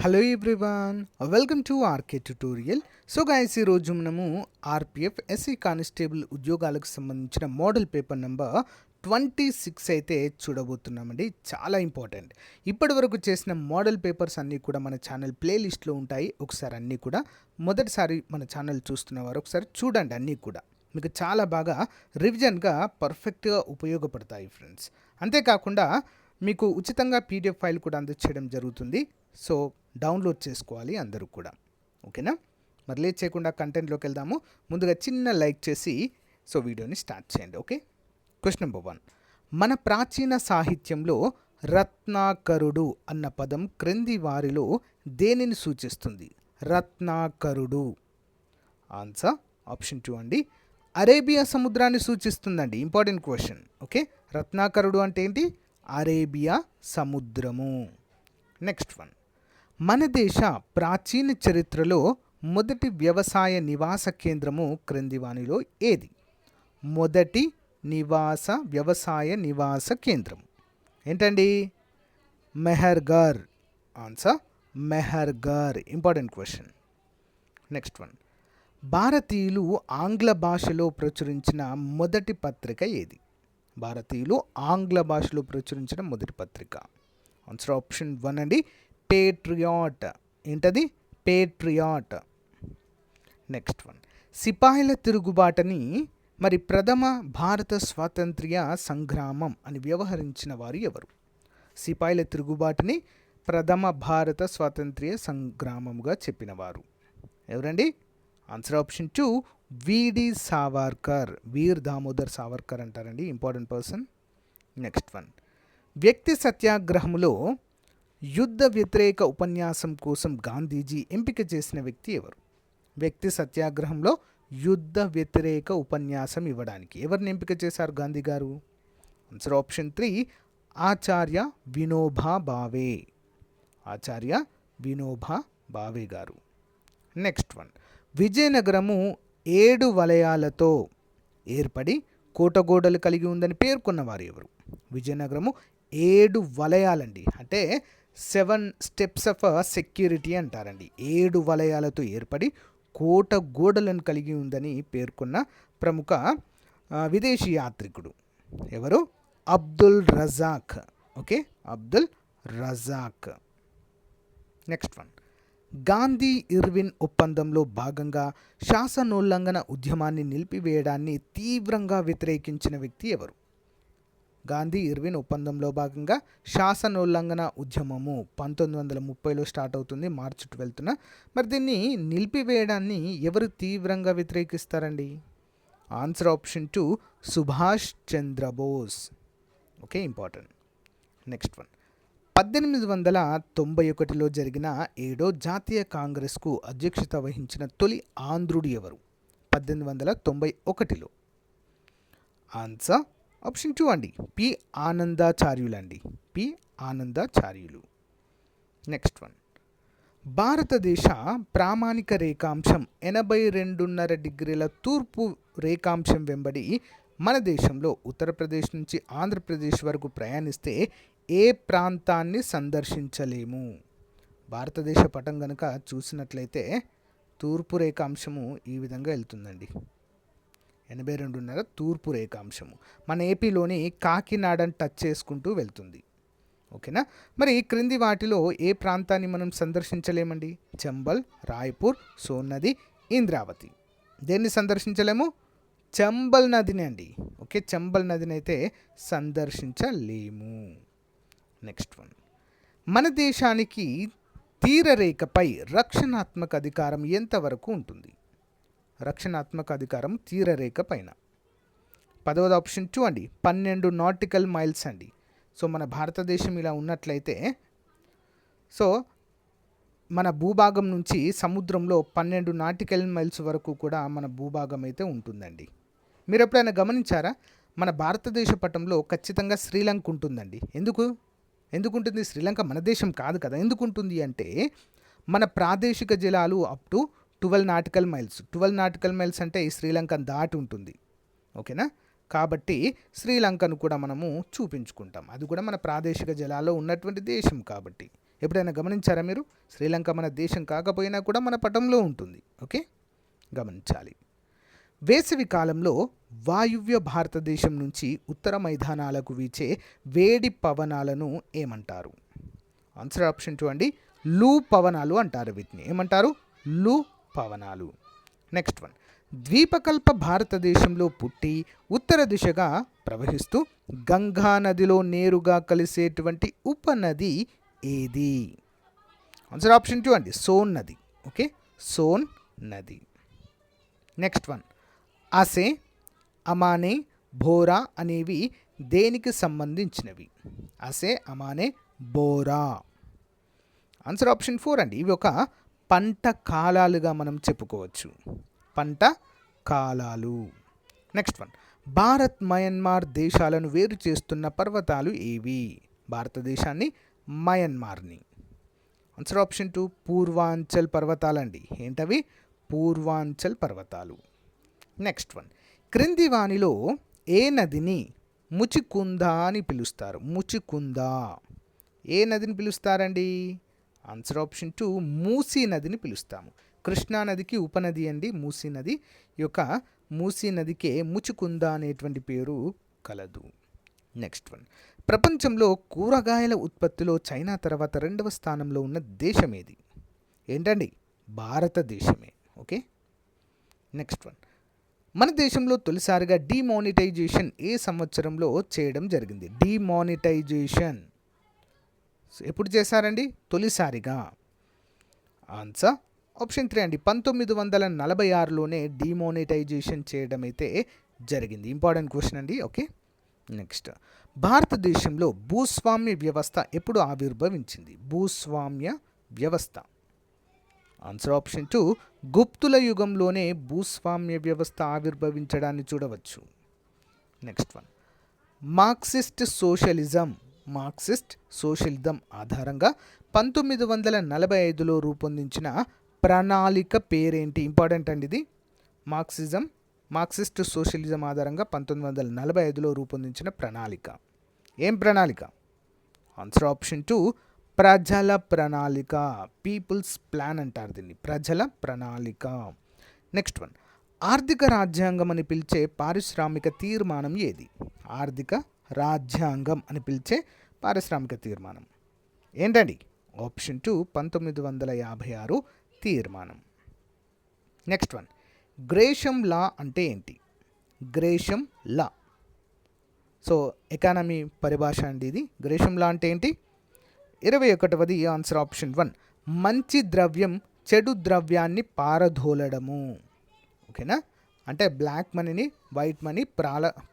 Hello everyone, welcome to RK tutorial. So guys, ఈరోజు మనము RPF SC constable ఉద్యోగాలకు సంబంధించిన మోడల్ పేపర్ నెంబర్ 26 అయితే చూడబోతున్నామండి. చాలా ఇంపార్టెంట్. ఇప్పటి వరకు చేసిన మోడల్ పేపర్స్ అన్నీ కూడా మన ఛానల్ ప్లేలిస్ట్లో ఉంటాయి. ఒకసారి అన్నీ కూడా మొదటిసారి మన ఛానల్ చూస్తున్నవారు ఒకసారి చూడండి. అన్నీ కూడా మీకు చాలా బాగా రివిజన్గా పర్ఫెక్ట్గా ఉపయోగపడతాయి ఫ్రెండ్స్. అంతేకాకుండా మీకు ఉచితంగా పీడిఎఫ్ ఫైల్ కూడా అందచేయడం జరుగుతుంది. సో డౌన్లోడ్ చేసుకోవాలి అందరూ కూడా. ఓకేనా? మరి లేట్ చేయకుండా కంటెంట్లోకి వెళ్దాము. ముందుగా చిన్న లైక్ చేసి సో వీడియోని స్టార్ట్ చేయండి. ఓకే. Question number 1. మన ప్రాచీన సాహిత్యంలో రత్నాకరుడు అన్న పదం క్రింది వారిలో దేనిని సూచిస్తుంది? రత్నాకరుడు. ఆన్సర్ ఆప్షన్ 2 అండి. అరేబియా సముద్రాన్ని సూచిస్తుందండి. Important question. ఓకే. రత్నాకరుడు అంటే ఏంటి? అరేబియా సముద్రము. Next one. మన దేశ ప్రాచీన చరిత్రలో మొదటి వ్యవసాయ నివాస కేంద్రము క్రింది వానిలో ఏది? మొదటి వ్యవసాయ నివాస కేంద్రం ఏంటండి? Mehrgarh. Answer Mehrgarh. Important question. Next one. భారతీయులు ఆంగ్ల భాషలో ప్రచురించిన మొదటి పత్రిక ఏది? భారతీయులు ఆంగ్ల భాషలో ప్రచురించిన మొదటి పత్రిక. ఆన్సర్ ఆప్షన్ 1 అండి. పేట్రియాట్. ఏంటది? పేట్రియాట్. Next one. సిపాయిల తిరుగుబాటుని మరి ప్రథమ భారత స్వాతంత్ర్య సంగ్రామం అని వ్యవహరించిన వారు ఎవరు? సిపాయిల తిరుగుబాటుని ప్రథమ భారత స్వాతంత్ర్య సంగ్రామంగా చెప్పినవారు ఎవరండి? ఆన్సర్ ఆప్షన్ 2 విడి సావర్కర్. వీర్ దామోదర్ సావర్కర్ అంటారండి. Important person. Next one. వ్యక్తి సత్యాగ్రహంలో యుద్ధ వ్యతిరేక ఉపన్యాసం కోసం గాంధీజీ ఎంపిక చేసిన వ్యక్తి ఎవరు? వ్యక్తి సత్యాగ్రహంలో యుద్ధ వ్యతిరేక ఉపన్యాసం ఇవ్వడానికి ఎవరిని ఎంపిక చేశారు గాంధీ గారు? ఆన్సర్ ఆప్షన్ 3 ఆచార్య వినోబా భావే. ఆచార్య వినోబా భావే గారు. Next one. విజయనగరము 7 వలయాలతో ఏర్పడి కోటగోడలు కలిగి ఉందని పేర్కొన్నవారు ఎవరు? విజయనగరము 7 వలయాలండి. అంటే 7 స్టెప్స్ ఆఫ్ సెక్యూరిటీ అంటారండి. 7 వలయాలతో ఏర్పడి కోట గోడలను కలిగి ఉందని పేర్కొన్న ప్రముఖ విదేశీ యాత్రికుడు ఎవరు? Abdul Razzaq. Okay, Abdul Razzaq. Next one. Gandhi Irwin ఒప్పందంలో భాగంగా శాసనోల్లంఘన ఉద్యమాన్ని నిలిపివేయడాన్ని తీవ్రంగా వ్యతిరేకించిన వ్యక్తి ఎవరు? గాంధీ ఇర్విన్ ఒప్పందంలో భాగంగా శాసనోల్లంఘన ఉద్యమము 1930లో స్టార్ట్ అవుతుంది, మార్చి 12న. మరి దీన్ని నిలిపివేయడాన్ని ఎవరు తీవ్రంగా వ్యతిరేకిస్తారండి? Answer option 2 Subhash Chandrabose. Okay, important. Next one. 1891లో జరిగిన 7వ జాతీయ కాంగ్రెస్కు అధ్యక్షత వహించిన తొలి ఆంధ్రుడు ఎవరు? 1891లో. ఆన్సర్ ఆప్షన్ 2 అండి. పి ఆనందాచార్యులు అండి. పి ఆనందాచార్యులు. Next one. భారతదేశ ప్రామాణిక రేఖాంశం 82.5 డిగ్రీల తూర్పు రేఖాంశం వెంబడి మన దేశంలో ఉత్తరప్రదేశ్ నుంచి ఆంధ్రప్రదేశ్ వరకు ప్రయాణిస్తే ఏ ప్రాంతాన్ని సందర్శించలేము? భారతదేశ పటం కనుక చూసినట్లయితే తూర్పు రేఖాంశము ఈ విధంగా వెళ్తుందండి. 82.5 తూర్పు రేఖాంశము మన ఏపీలోని కాకినాడని టచ్ చేసుకుంటూ వెళ్తుంది. ఓకేనా? మరి క్రింది వాటిలో ఏ ప్రాంతాన్ని మనం సందర్శించలేమండి? చంబల్, రాయ్పూర్, సోన్ నది, ఇంద్రావతి. దేన్ని సందర్శించలేము? చంబల్ నదిని అండి. ఓకే, చంబల్ నదిని అయితే సందర్శించలేము. Next one. మన దేశానికి తీరరేఖపై రక్షణాత్మక అధికారం ఎంతవరకు ఉంటుంది? రక్షణాత్మక అధికారం తీరరేఖ పైన. 10వ ఆప్షన్ 2 అండి. 12 నాటికల్ మైల్స్ అండి. సో మన భారతదేశం ఇలా ఉన్నట్లయితే సో మన భూభాగం నుంచి సముద్రంలో 12 నాటికల్ మైల్స్ వరకు కూడా మన భూభాగం అయితే ఉంటుందండి. మీరు ఎప్పుడైనా గమనించారా? మన భారతదేశ పటంలో ఖచ్చితంగా శ్రీలంక ఉంటుందండి. ఎందుకుంటుంది? శ్రీలంక మన దేశం కాదు కదా. ఎందుకుంటుంది అంటే మన ప్రాదేశిక జలాలు up to 12 nautical miles. 12 nautical miles అంటే ఈ శ్రీలంకను దాటి ఉంటుంది. ఓకేనా? కాబట్టి శ్రీలంకను కూడా మనము చూపించుకుంటాం. అది కూడా మన ప్రాదేశిక జలాల్లో ఉన్నటువంటి దేశం కాబట్టి. ఎప్పుడైనా గమనించారా మీరు? శ్రీలంక మన దేశం కాకపోయినా కూడా మన పటంలో ఉంటుంది. ఓకే, గమనించాలి. వేసవి కాలంలో వాయువ్య భారతదేశం నుంచి ఉత్తర మైదానాలకు వీచే వేడి పవనాలను ఏమంటారు? ఆన్సర్ ఆప్షన్ 2 అండి, లూ పవనాలు అంటారు. వీటిని ఏమంటారు? లూ పవనాలు. నెక్స్ట్ వన్, ద్వీపకల్ప భారతదేశంలో పుట్టి ఉత్తర దిశగా ప్రవహిస్తూ గంగా నదిలో నేరుగా కలిసేటువంటి ఉపనది ఏది? ఆన్సర్ ఆప్షన్ 2 అండి, సోన్ నది. ఓకే, సోన్ నది. నెక్స్ట్ వన్, అసే, అమానే, బోరా అనేవి దేనికి సంబంధించినవి? అసే, అమానే, బోరా. ఆన్సర్ ఆప్షన్ 4 అండి, ఇవి ఒక పంట కాలాలుగా మనం చెప్పుకోవచ్చు. పంట కాలాలు. నెక్స్ట్ వన్, భారత్ మయన్మార్ దేశాలను వేరు చేస్తున్న పర్వతాలు ఏవి? భారతదేశాన్ని, మయన్మార్ని. ఆన్సర్ ఆప్షన్ 2 పూర్వాంచల్ పర్వతాలండి. ఏంటవి? పూర్వాంచల్ పర్వతాలు. నెక్స్ట్ వన్, క్రింది వానిలో ఏ నదిని ముచికుంద అని పిలుస్తారు? ముచికుంద ఏ నదిని పిలుస్తారండి? ఆన్సర్ ఆప్షన్ 2 మూసీ నదిని పిలుస్తాము. కృష్ణా నదికి ఉపనది అండి మూసీ నది. ఈ యొక్క మూసీ నదికే ముచికుంద అనేటువంటి పేరు కలదు. నెక్స్ట్ వన్, ప్రపంచంలో కూరగాయల ఉత్పత్తిలో చైనా తర్వాత 2వ స్థానంలో ఉన్న దేశం ఏది? ఏంటండి? భారతదేశమే. ఓకే, నెక్స్ట్ వన్, మన దేశంలో తొలిసారిగా డిమానిటైజేషన్ ఏ సంవత్సరంలో చేయడం జరిగింది? డిమానిటైజేషన్ ఎప్పుడు చేశారండి తొలిసారిగా? ఆన్సర్ ఆప్షన్ 3 అండి, 1946లోనే డిమానిటైజేషన్ చేయడం అయితే జరిగింది. ఇంపార్టెంట్ క్వశ్చన్ అండి. ఓకే, నెక్స్ట్, భారతదేశంలో భూస్వామ్య వ్యవస్థ ఎప్పుడు ఆవిర్భవించింది? భూస్వామ్య వ్యవస్థ. ఆన్సర్ ఆప్షన్ 2 గుప్తుల యుగంలోనే భూస్వామ్య వ్యవస్థ ఆవిర్భవించడాన్ని చూడవచ్చు. నెక్స్ట్ వన్, మార్క్సిస్ట్ సోషలిజం ఆధారంగా 1945లో రూపొందించిన ప్రణాళిక పేరేంటి? ఇంపార్టెంట్ అండి ఇది. మార్క్సిస్ట్ సోషలిజం ఆధారంగా 1945లో రూపొందించిన ప్రణాళిక. ఏం ప్రణాళిక? ఆన్సర్ ఆప్షన్ 2 ప్రజల ప్రణాళిక. పీపుల్స్ ప్లాన్ అంటారు దీన్ని, ప్రజల ప్రణాళిక. నెక్స్ట్ వన్, ఆర్థిక రాజ్యాంగం అని పిలిచే పారిశ్రామిక తీర్మానం ఏది? ఆర్థిక రాజ్యాంగం అని పిలిచే పారిశ్రామిక తీర్మానం ఏంటండి? ఆప్షన్ 2 1956 తీర్మానం. నెక్స్ట్ వన్, గ్రేషం లా అంటే ఏంటి? గ్రేషం లా, సో ఎకానమీ పరిభాష అండి ఇది. గ్రేషం లా అంటే ఏంటి? 21వది ఆన్సర్ ఆప్షన్ 1 మంచి ద్రవ్యం చెడు ద్రవ్యాన్ని పారదోలడము. ఓకేనా, అంటే బ్లాక్ మనీని వైట్ మనీ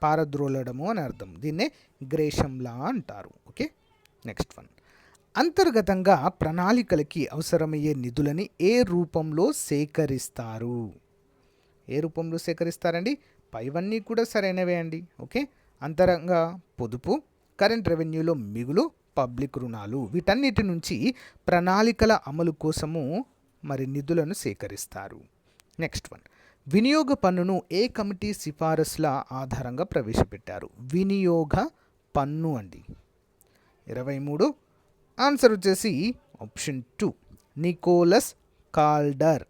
పారద్రోలడము అని అర్థం. దీన్నే గ్రేషం లా అంటారు. ఓకే, నెక్స్ట్ వన్, అంతర్గతంగా ప్రణాళికలకి అవసరమయ్యే నిధులని ఏ రూపంలో సేకరిస్తారు? ఏ రూపంలో సేకరిస్తారండి? పైవన్నీ కూడా సరైనవే అండి. ఓకే, అంతరంగ పొదుపు, కరెంట్ రెవెన్యూలో మిగులు, పబ్లిక్ రుణాలు, వీటన్నిటి నుంచి ప్రణాళికల అమలు కోసము మరి నిధులను సేకరిస్తారు. నెక్స్ట్ వన్, వినియోగ పన్నును ఏ కమిటీ సిఫారసుల ఆధారంగా ప్రవేశపెట్టారు? వినియోగ పన్ను అండి. 23 ఆన్సర్ వచ్చేసి option 2 Nicholas Kaldor.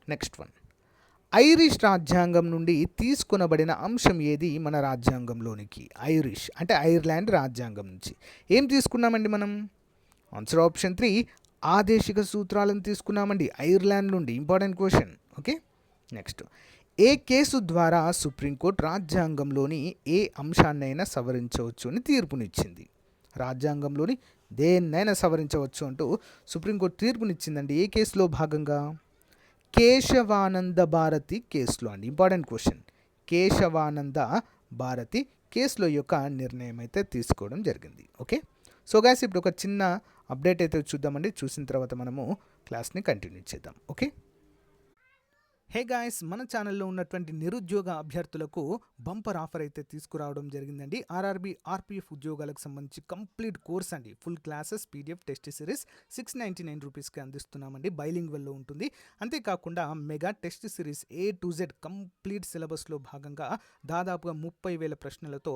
Next one, Irish రాజ్యాంగం నుండి తీసుకొనబడిన అంశం ఏది మన రాజ్యాంగంలోనికి? ఐరిష్ అంటే ఐర్లాండ్ రాజ్యాంగం నుంచి ఏం తీసుకున్నామండి మనం? ఆన్సర్ ఆప్షన్ 3 ఆదేశిక సూత్రాలను తీసుకున్నామండి ఐర్లాండ్ నుండి. Important question. ఓకే, నెక్స్ట్, ఏ కేసు ద్వారా సుప్రీంకోర్టు రాజ్యాంగంలోని ఏ అంశాన్నైనా సవరించవచ్చు అని తీర్పునిచ్చింది? రాజ్యాంగంలోని దేన్నైనా సవరించవచ్చు అంటూ సుప్రీంకోర్టు తీర్పునిచ్చిందండి. ఏ కేసులో భాగంగా? కేశవానంద భారతి కేసులో అండి. Important question. కేశవానంద భారతి కేసులో యొక్క నిర్ణయం అయితే తీసుకోవడం జరిగింది. ఓకే, సో గైస్ ఇప్పుడు ఒక చిన్న అప్డేట్ అయితే చూద్దామండి. చూసిన తర్వాత మనము క్లాస్ని కంటిన్యూ చేద్దాం. ఓకే, హే గాయస్, మన ఛానల్లో ఉన్నటువంటి నిరుద్యోగ అభ్యర్థులకు బంపర్ ఆఫర్ అయితే తీసుకురావడం జరిగిందండి. ఆర్ఆర్బీ ఆర్పీఎఫ్ ఉద్యోగాలకు సంబంధించి కంప్లీట్ కోర్స్ అండి. Full classes PDF test series 699 రూపీస్కి అందిస్తున్నామండి. బైలింగ్వల్లో ఉంటుంది. అంతేకాకుండా mega test series A to Z complete సిలబస్లో భాగంగా దాదాపుగా 30,000 ప్రశ్నలతో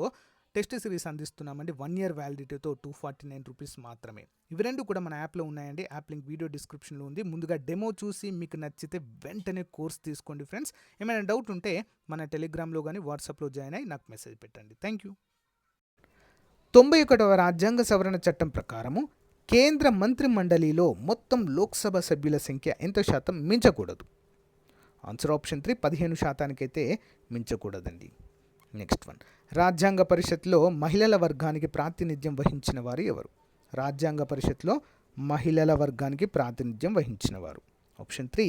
టెస్ట్ సిరీస్ అందిస్తున్నామండి. 1 year వ్యాలిడిటీతో 249 రూపీస్ మాత్రమే. ఇవి రెండు కూడా మన యాప్లో ఉన్నాయండి. యాప్ లింక్ వీడియో డిస్క్రిప్షన్లో ఉంది. ముందుగా డెమో చూసి మీకు నచ్చితే వెంటనే కోర్స్ తీసుకోండి ఫ్రెండ్స్. ఏమైనా డౌట్ ఉంటే మన టెలిగ్రామ్లో కానీ వాట్సాప్లో జాయిన్ అయ్యి నాకు మెసేజ్ పెట్టండి. Thank you. 91వ రాజ్యాంగ సవరణ చట్టం ప్రకారము కేంద్ర మంత్రి మండలిలో మొత్తం లోక్సభ సభ్యుల సంఖ్య ఎంత శాతం మించకూడదు? ఆన్సర్ ఆప్షన్ 3 15% మించకూడదండి. నెక్స్ట్ వన్, రాజ్యాంగ పరిషత్లో మహిళల వర్గానికి ప్రాతినిధ్యం వహించిన వారు ఎవరు? రాజ్యాంగ పరిషత్లో మహిళల వర్గానికి ప్రాతినిధ్యం వహించిన వారు ఆప్షన్ 3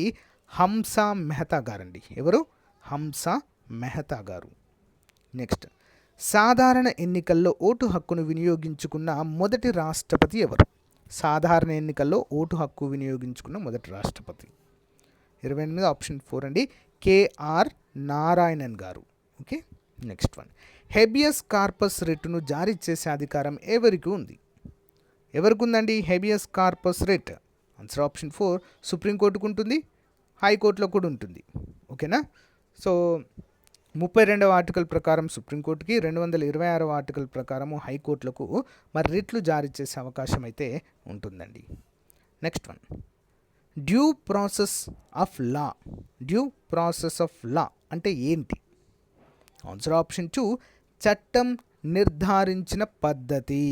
హంసా మెహతా గారండి. ఎవరు? హంసా మెహతా గారు. నెక్స్ట్, సాధారణ ఎన్నికల్లో ఓటు హక్కును వినియోగించుకున్న మొదటి రాష్ట్రపతి ఎవరు? సాధారణ ఎన్నికల్లో ఓటు హక్కు వినియోగించుకున్న మొదటి రాష్ట్రపతి 28 ఆప్షన్ 4 అండి, KR Narayanan garu. Okay. Next one, habeas corpus రిట్ను జారీ చేసే అధికారం ఎవరికి ఉంది? ఎవరికి ఉందండి habeas corpus writ? Answer option 4 సుప్రీంకోర్టుకు ఉంటుంది, హైకోర్టులో కూడా ఉంటుంది. ఓకేనా? సో 32వ ఆర్టికల్ ప్రకారం సుప్రీంకోర్టుకి, 226వ ఆర్టికల్ ప్రకారము హైకోర్టులకు మరి రిట్లు జారీ చేసే అవకాశం అయితే ఉంటుందండి. Next one, due process of law. Due process of law అంటే ఏంటి? ఆన్సర్ ఆప్షన్ 2 చట్టం నిర్ధారించిన పద్ధతి.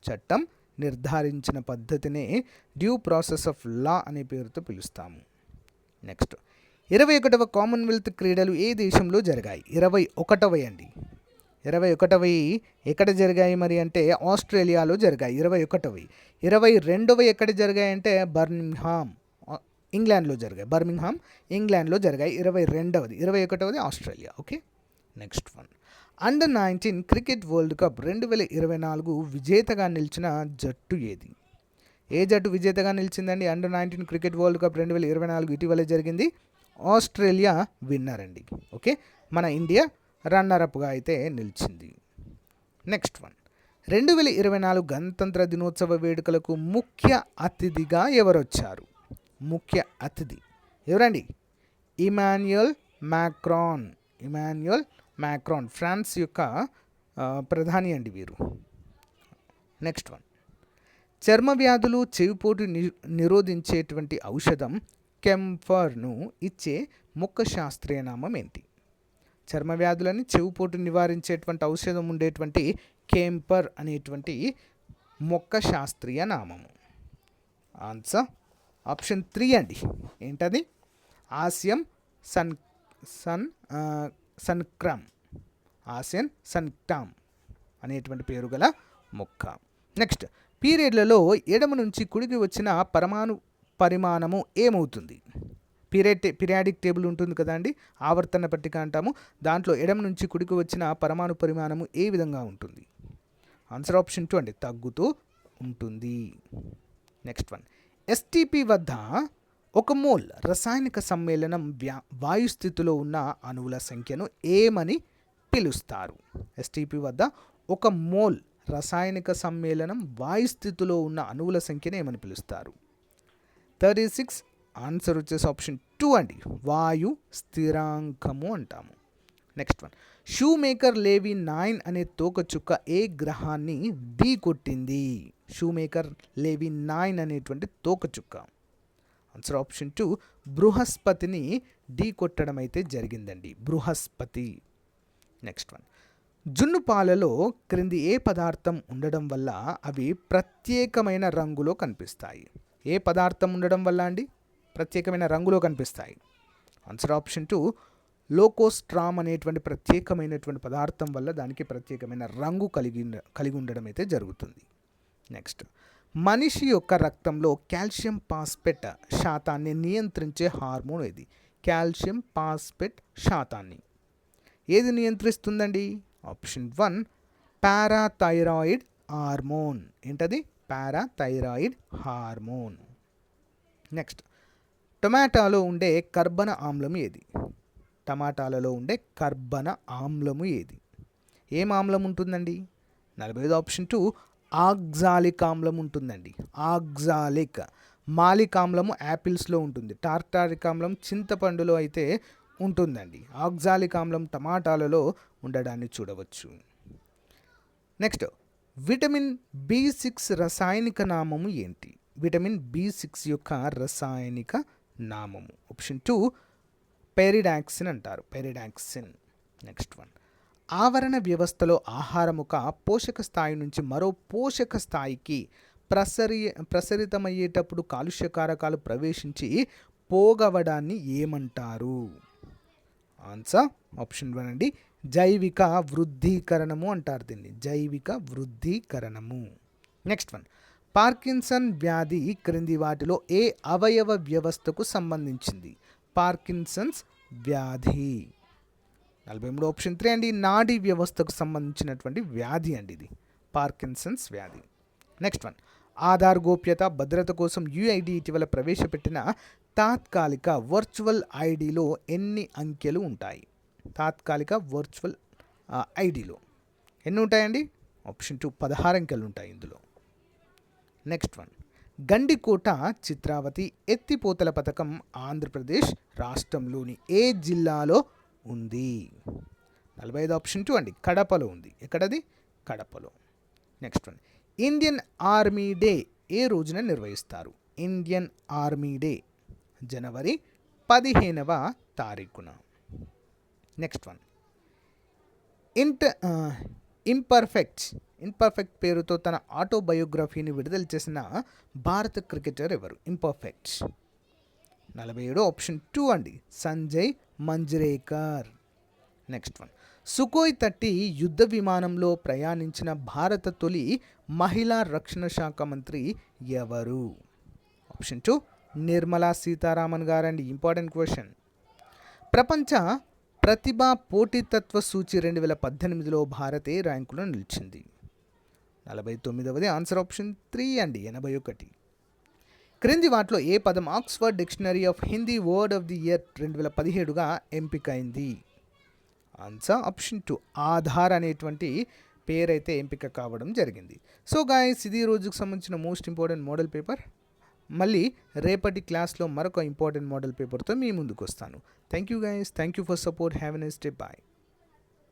చట్టం నిర్ధారించిన పద్ధతినే డ్యూ ప్రాసెస్ ఆఫ్ లా అనే పేరుతో పిలుస్తాము. నెక్స్ట్, 21వ కామన్వెల్త్ క్రీడలు ఏ దేశంలో జరిగాయి? 21వ అండి. 21వ ఎక్కడ జరిగాయి మరి అంటే ఆస్ట్రేలియాలో జరిగాయి 21వ. 22వ ఎక్కడ జరిగాయి అంటే బర్మింగ్హామ్ ఇంగ్లాండ్లో జరిగాయి. బర్మింగ్హామ్ ఇంగ్లాండ్లో జరిగాయి 22వది. 21వది Australia. Okay. Next one, under cricket world cup 2024 విజేతగా నిలిచిన జట్టు ఏది? ఏ జట్టు విజేతగా నిలిచిందండి? అండర్-19 క్రికెట్ వరల్డ్ కప్ 2024 ఇటీవల జరిగింది. ఆస్ట్రేలియా విన్నర్ అండి. ఓకే. మన ఇండియా రన్నరప్గా అయితే నిలిచింది. నెక్స్ట్ వన్, 2024 గణతంత్ర దినోత్సవ వేడుకలకు ముఖ్య అతిథిగా ఎవరు వచ్చారు? ముఖ్య అతిథి ఎవరండి? Emmanuel Macron. Emmanuel Macron France యొక్క ప్రధాని అండి వీరు. నెక్స్ట్ వన్, చర్మ వ్యాధులు చెవిపోటు నిరోధించేటువంటి ఔషధం కెంఫర్ను ఇచ్చే మొక్క శాస్త్రీయ నామం ఏంటి? చర్మ వ్యాధులని చెవిపోటు నివారించేటువంటి ఔషధం ఉండేటువంటి కెంఫర్ అనేటువంటి మొక్క శాస్త్రీయ నామము. ఆన్సర్ ఆప్షన్ 3 అండి. ఏంటది? ఆసియం సన్క్రమ్. ఆసియన్ సన్క్టామ్ అనేటువంటి పేరు గల మొక్క. నెక్స్ట్, పీరియడ్లలో ఎడమ నుంచి కుడికి వచ్చిన పరమాణు పరిమాణము ఏమవుతుంది? పీరియాడిక్ టేబుల్ ఉంటుంది కదా అండి, ఆవర్తన పట్టిక అంటాము. దాంట్లో ఎడమ నుంచి కుడికి వచ్చిన పరమాణు పరిమాణము ఏ విధంగా ఉంటుంది? ఆన్సర్ ఆప్షన్ 2 అండి, తగ్గుతూ ఉంటుంది. నెక్స్ట్ వన్, ఎస్టీపీ వద్ద 1 మోల్ రసాయనిక సమ్మేళనం వాయుస్థితిలో ఉన్న అణువుల సంఖ్యను ఏమని పిలుస్తారు? ఎస్టీపీ వద్ద 1 మోల్ రసాయనిక సమ్మేళనం వాయుస్థితిలో ఉన్న అణువుల సంఖ్యను ఏమని పిలుస్తారు? 36 ఆన్సర్ వచ్చేసి ఆప్షన్ 2 అండి, వాయు స్థిరాంకము అంటాము. నెక్స్ట్ వన్, షూ మేకర్ లేవి 9 అనే తోకచుక్క ఏ గ్రహాన్ని ఢీ కొట్టింది? షూ మేకర్ లేవి 9 అనేటువంటి తోకచుక్క. ఆన్సర్ ఆప్షన్ 2 బృహస్పతిని ఢీ కొట్టడం అయితే జరిగిందండి, బృహస్పతి. నెక్స్ట్ వన్, జున్ను పాలలో క్రింది ఏ పదార్థం ఉండడం వల్ల అవి ప్రత్యేకమైన రంగులో కనిపిస్తాయి? ఏ పదార్థం ఉండడం వల్ల అండి ప్రత్యేకమైన రంగులో కనిపిస్తాయి? ఆన్సర్ ఆప్షన్ 2 లోకోస్ట్రామ్ అనేటువంటి ప్రత్యేకమైనటువంటి పదార్థం వల్ల దానికి ప్రత్యేకమైన రంగు కలిగి ఉండడం అయితే జరుగుతుంది. నెక్స్ట్, మనిషి యొక్క రక్తంలో కాల్షియం ఫాస్ఫేట్ శాతాన్ని నియంత్రించే హార్మోన్ ఏది? కాల్షియం ఫాస్ఫేట్ శాతాన్ని ఏది నియంత్రిస్తుందండి? Option 1 parathyroid hormone. ఏంటది? Parathyroid hormone. నెక్స్ట్, టొమాటోలో ఉండే కర్బన ఆమ్లం ఏది? టమాటాలలో ఉండే కర్బన ఆమ్లము ఏది? ఏం ఆమ్లం ఉంటుందండి? 45 ఆప్షన్ 2 ఆక్సాలిక్ ఆమ్లం ఉంటుందండి. ఆక్సాలిక్. మాలిక్ ఆమ్లము యాపిల్స్లో ఉంటుంది. టార్టారిక్ ఆమ్లం చింతపండులో అయితే ఉంటుందండి. ఆక్సాలిక్ ఆమ్లం టమాటాలలో ఉండడాన్ని చూడవచ్చు. నెక్స్ట్ విటమిన్ B6 రసాయనిక నామము ఏంటి? విటమిన్ B6 యొక్క రసాయనిక నామము. ఆప్షన్ 2 పెరిడాక్సిన్ అంటారు. పెరిడాక్సిన్. నెక్స్ట్ వన్, ఆవరణ వ్యవస్థలో ఆహారం ఒక పోషక స్థాయి నుంచి మరో పోషక స్థాయికి ప్రసరితమయ్యేటప్పుడు కాలుష్య కారకాలు ప్రవేశించి పోగవడాన్ని ఏమంటారు? ఆన్సర్ ఆప్షన్ 1 అండి, జైవిక వృద్ధీకరణము అంటారు దీన్ని. జైవిక వృద్ధీకరణము. నెక్స్ట్ వన్, పార్కిన్సన్ వ్యాధి క్రింది వాటిలో ఏ అవయవ వ్యవస్థకు సంబంధించింది? పార్కిన్సన్స్ వ్యాధి. 43 ఆప్షన్ 3 అండి, నాడీ వ్యవస్థకు సంబంధించినటువంటి వ్యాధి అండి ఇది, పార్కిన్సన్స్ వ్యాధి. నెక్స్ట్ వన్, ఆధార్ గోప్యత భద్రత కోసం UID ఇటీవల ప్రవేశపెట్టిన తాత్కాలిక వర్చువల్ ఐడిలో ఎన్ని అంకెలు ఉంటాయి? తాత్కాలిక వర్చువల్ ఐడిలో ఎన్ని ఉంటాయండి? ఆప్షన్ 2 16 అంకెలు ఉంటాయి ఇందులో. నెక్స్ట్ వన్, గండికోట చిత్రావతి ఎత్తిపోతల పథకం ఆంధ్రప్రదేశ్ రాష్ట్రంలోని ఏ జిల్లాలో ఉంది? 45 ఆప్షన్ 2 అండి, కడపలో ఉంది. ఎక్కడది? కడపలో. Next one, Indian army day ఏ రోజున నిర్వహిస్తారు? ఇండియన్ ఆర్మీ డే జనవరి 15వ తారీఖున. నెక్స్ట్ వన్, ఇంపర్ఫెక్ట్ పేరుతో తన ఆటోబయోగ్రఫీని విడుదల చేసిన భారత క్రికెటర్ ఎవరు? ఇంపర్ఫెక్ట్. 47 ఆప్షన్ 2 అండి, సంజయ్ మంజ్రేకర్. నెక్స్ట్ వన్, సుకోయ్ 30 యుద్ధ విమానంలో ప్రయాణించిన భారత తొలి మహిళా రక్షణ శాఖ మంత్రి ఎవరు? ఆప్షన్ 2 నిర్మలా సీతారామన్ గారండి. Important question. ప్రపంచ ప్రతిభా పోటీతత్వ సూచి 2018లో భారత్ ఏ ర్యాంకులో నిలిచింది? 49వది. ఆన్సర్ ఆప్షన్ 3 అండి, 81. క్రింది వాటిలో ఏ పదం Oxford dictionary of Hindi word of the year 2017గా ఎంపికైంది? ఆన్సర్ ఆప్షన్ 2 ఆధార్ అనేటువంటి పేరైతే ఎంపిక కావడం జరిగింది. సో గాయస్, ఇది రోజుకు సంబంధించిన మోస్ట్ ఇంపార్టెంట్ మోడల్ పేపర్. మళ్ళీ రేపటి క్లాస్లో మరొక ఇంపార్టెంట్ మోడల్ పేపర్తో మీ ముందుకు వస్తాను. Thank you guys, thank you for support. Have a nice day. Bye.